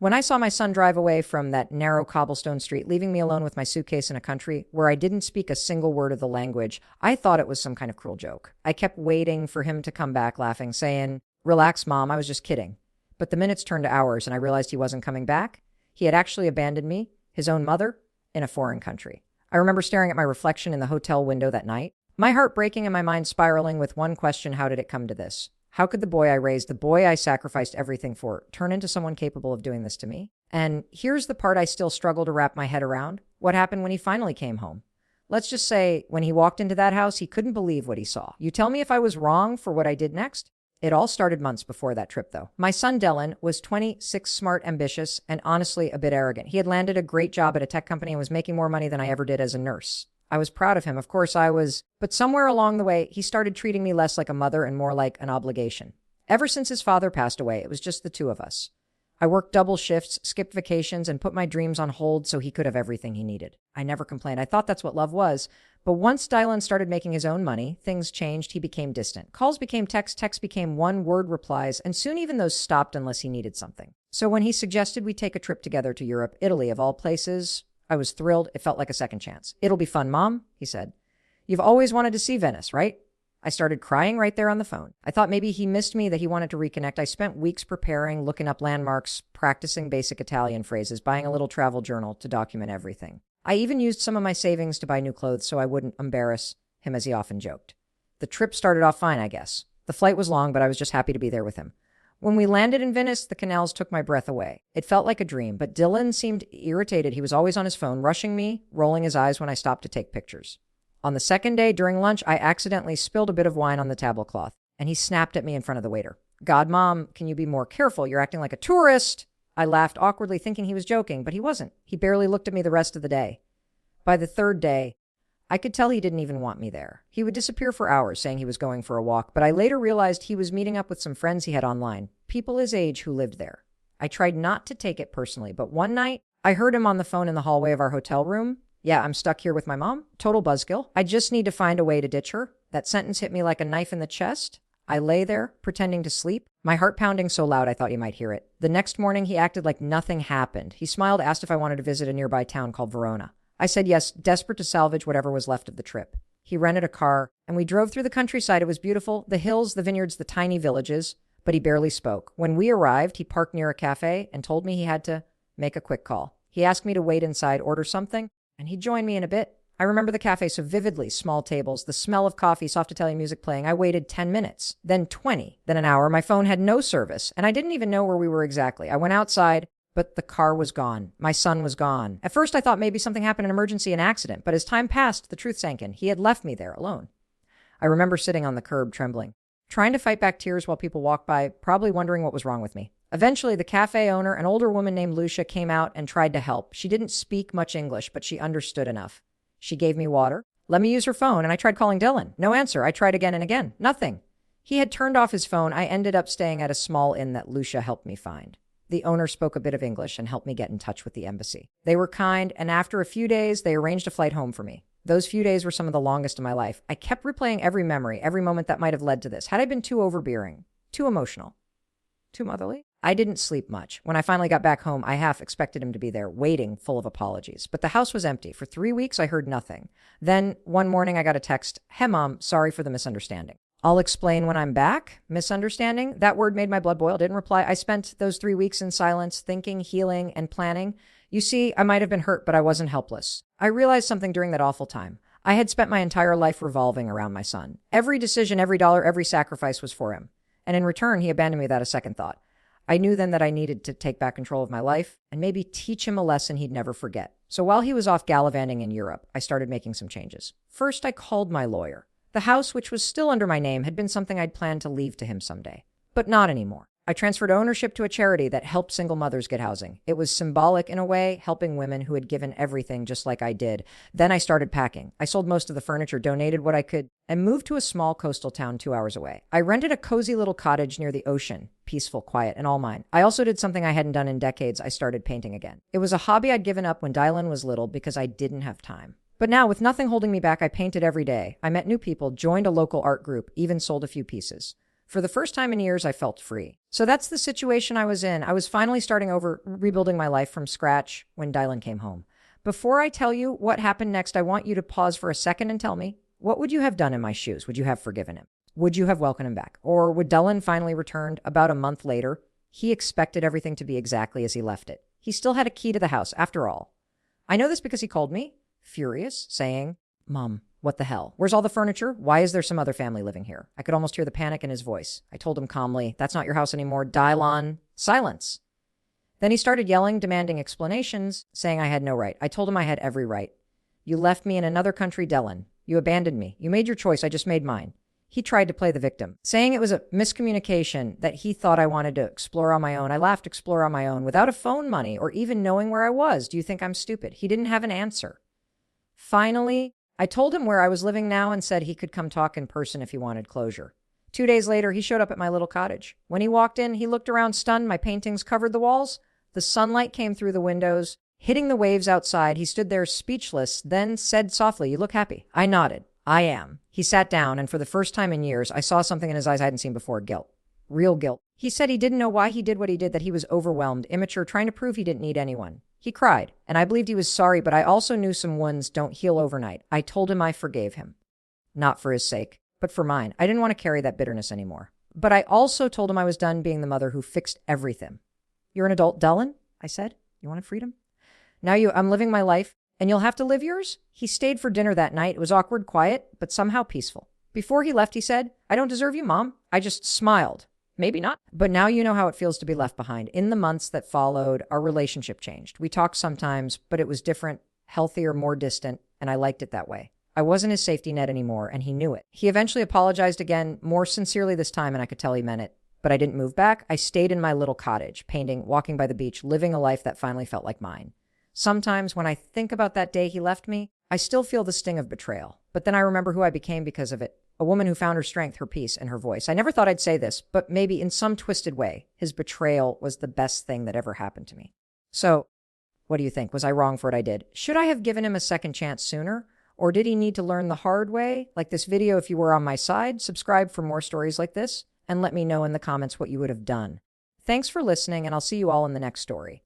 When I saw my son drive away from that narrow cobblestone street, leaving me alone with my suitcase in a country where I didn't speak a single word of the language, I thought it was some kind of cruel joke. I kept waiting for him to come back laughing, saying, "Relax, Mom, I was just kidding." But the minutes turned to hours and I realized he wasn't coming back. He had actually abandoned me, his own mother, in a foreign country. I remember staring at my reflection in the hotel window that night, my heart breaking and my mind spiraling with one question: how did it come to this? How could the boy I raised, the boy I sacrificed everything for, turn into someone capable of doing this to me? And here's the part I still struggle to wrap my head around. What happened when he finally came home? Let's just say when he walked into that house, he couldn't believe what he saw. You tell me if I was wrong for what I did next? It all started months before that trip, though. My son, Dylan, was 26, smart, ambitious, and honestly a bit arrogant. He had landed a great job at a tech company and was making more money than I ever did as a nurse. I was proud of him. Of course I was. But somewhere along the way, he started treating me less like a mother and more like an obligation. Ever since his father passed away, it was just the two of us. I worked double shifts, skipped vacations, and put my dreams on hold so he could have everything he needed. I never complained. I thought that's what love was. But once Dylan started making his own money, things changed. He became distant. Calls became texts, texts became one-word replies, and soon even those stopped unless he needed something. So when he suggested we take a trip together to Europe, Italy of all places, I was thrilled. It felt like a second chance. "It'll be fun, Mom," he said. "You've always wanted to see Venice, right?" I started crying right there on the phone. I thought maybe he missed me, that he wanted to reconnect. I spent weeks preparing, looking up landmarks, practicing basic Italian phrases, buying a little travel journal to document everything. I even used some of my savings to buy new clothes so I wouldn't embarrass him, as he often joked. The trip started off fine, I guess. The flight was long, but I was just happy to be there with him. When we landed in Venice, the canals took my breath away. It felt like a dream, but Dylan seemed irritated. He was always on his phone, rushing me, rolling his eyes when I stopped to take pictures. On the second day, during lunch, I accidentally spilled a bit of wine on the tablecloth, and he snapped at me in front of the waiter. "God, Mom, can you be more careful? You're acting like a tourist." I laughed awkwardly, thinking he was joking, but he wasn't. He barely looked at me the rest of the day. By the third day, I could tell he didn't even want me there. He would disappear for hours, saying he was going for a walk, but I later realized he was meeting up with some friends he had online, people his age who lived there. I tried not to take it personally, but one night, I heard him on the phone in the hallway of our hotel room. "Yeah, I'm stuck here with my mom. Total buzzkill. I just need to find a way to ditch her." That sentence hit me like a knife in the chest. I lay there, pretending to sleep, my heart pounding so loud I thought he might hear it. The next morning, he acted like nothing happened. He smiled, asked if I wanted to visit a nearby town called Verona. I said yes, desperate to salvage whatever was left of the trip. He rented a car, and we drove through the countryside. It was beautiful, the hills, the vineyards, the tiny villages, but he barely spoke. When we arrived, he parked near a cafe and told me he had to make a quick call. He asked me to wait inside, order something, and he'd join me in a bit. I remember the cafe so vividly, small tables, the smell of coffee, soft Italian music playing. I waited 10 minutes, then 20, then an hour. My phone had no service, and I didn't even know where we were exactly. I went outside, but the car was gone. My son was gone. At first, I thought maybe something happened, an emergency, an accident, but as time passed, the truth sank in. He had left me there alone. I remember sitting on the curb, trembling, trying to fight back tears while people walked by, probably wondering what was wrong with me. Eventually, the cafe owner, an older woman named Lucia, came out and tried to help. She didn't speak much English, but she understood enough. She gave me water, let me use her phone, and I tried calling Dylan. No answer. I tried again and again. Nothing. He had turned off his phone. I ended up staying at a small inn that Lucia helped me find. The owner spoke a bit of English and helped me get in touch with the embassy. They were kind, and after a few days, they arranged a flight home for me. Those few days were some of the longest of my life. I kept replaying every memory, every moment that might have led to this. Had I been too overbearing, too emotional, too motherly? I didn't sleep much. When I finally got back home, I half expected him to be there, waiting, full of apologies. But the house was empty. For 3 weeks, I heard nothing. Then, one morning, I got a text, "Hey, Mom, sorry for the misunderstanding." "I'll explain when I'm back." Misunderstanding? That word made my blood boil. Didn't reply. I spent those 3 weeks in silence, thinking, healing, and planning. You see, I might have been hurt, but I wasn't helpless. I realized something during that awful time. I had spent my entire life revolving around my son. Every decision, every dollar, every sacrifice was for him. And in return, he abandoned me without a second thought. I knew then that I needed to take back control of my life and maybe teach him a lesson he'd never forget. So while he was off gallivanting in Europe, I started making some changes. First, I called my lawyer. The house, which was still under my name, had been something I'd planned to leave to him someday. But not anymore. I transferred ownership to a charity that helped single mothers get housing. It was symbolic in a way, helping women who had given everything just like I did. Then I started packing. I sold most of the furniture, donated what I could, and moved to a small coastal town 2 hours away. I rented a cozy little cottage near the ocean, peaceful, quiet, and all mine. I also did something I hadn't done in decades. I started painting again. It was a hobby I'd given up when Dylan was little because I didn't have time. But now, with nothing holding me back, I painted every day. I met new people, joined a local art group, even sold a few pieces. For the first time in years, I felt free. So that's the situation I was in. I was finally starting over, rebuilding my life from scratch when Dylan came home. Before I tell you what happened next, I want you to pause for a second and tell me, what would you have done in my shoes? Would you have forgiven him? Would you have welcomed him back? Or would Dylan finally returned about a month later? He expected everything to be exactly as he left it. He still had a key to the house, after all. I know this because he called me, furious, saying, Mom, what the hell? Where's all the furniture? Why is there some other family living here? I could almost hear the panic in his voice. I told him calmly, that's not your house anymore. Dylan, silence. Then he started yelling, demanding explanations, saying I had no right. I told him I had every right. You left me in another country, Dylan. You abandoned me. You made your choice. I just made mine. He tried to play the victim, saying it was a miscommunication that he thought I wanted to explore on my own. I laughed, explore on my own, without a phone money or even knowing where I was. Do you think I'm stupid? He didn't have an answer. Finally, I told him where I was living now and said he could come talk in person if he wanted closure. 2 days later, he showed up at my little cottage. When he walked in, he looked around stunned. My paintings covered the walls. The sunlight came through the windows, hitting the waves outside. He stood there speechless, then said softly, you look happy. I nodded. I am. He sat down, and for the first time in years, I saw something in his eyes I hadn't seen before, guilt. Real guilt. He said he didn't know why he did what he did, that he was overwhelmed, immature, trying to prove he didn't need anyone. He cried, and I believed he was sorry, but I also knew some wounds don't heal overnight. I told him I forgave him. Not for his sake, but for mine. I didn't want to carry that bitterness anymore. But I also told him I was done being the mother who fixed everything. You're an adult, Dylan, I said. You wanted freedom? I'm living my life, and you'll have to live yours? He stayed for dinner that night. It was awkward, quiet, but somehow peaceful. Before he left, he said, I don't deserve you, Mom. I just smiled. Maybe not. But now you know how it feels to be left behind. In the months that followed, our relationship changed. We talked sometimes, but it was different, healthier, more distant, and I liked it that way. I wasn't his safety net anymore, and he knew it. He eventually apologized again, more sincerely this time, and I could tell he meant it. But I didn't move back. I stayed in my little cottage, painting, walking by the beach, living a life that finally felt like mine. Sometimes when I think about that day he left me, I still feel the sting of betrayal. But then I remember who I became because of it. A woman who found her strength, her peace, and her voice. I never thought I'd say this, but maybe in some twisted way, his betrayal was the best thing that ever happened to me. So, what do you think? Was I wrong for what I did? Should I have given him a second chance sooner? Or did he need to learn the hard way? Like this video if you were on my side. Subscribe for more stories like this, and let me know in the comments what you would have done. Thanks for listening, and I'll see you all in the next story.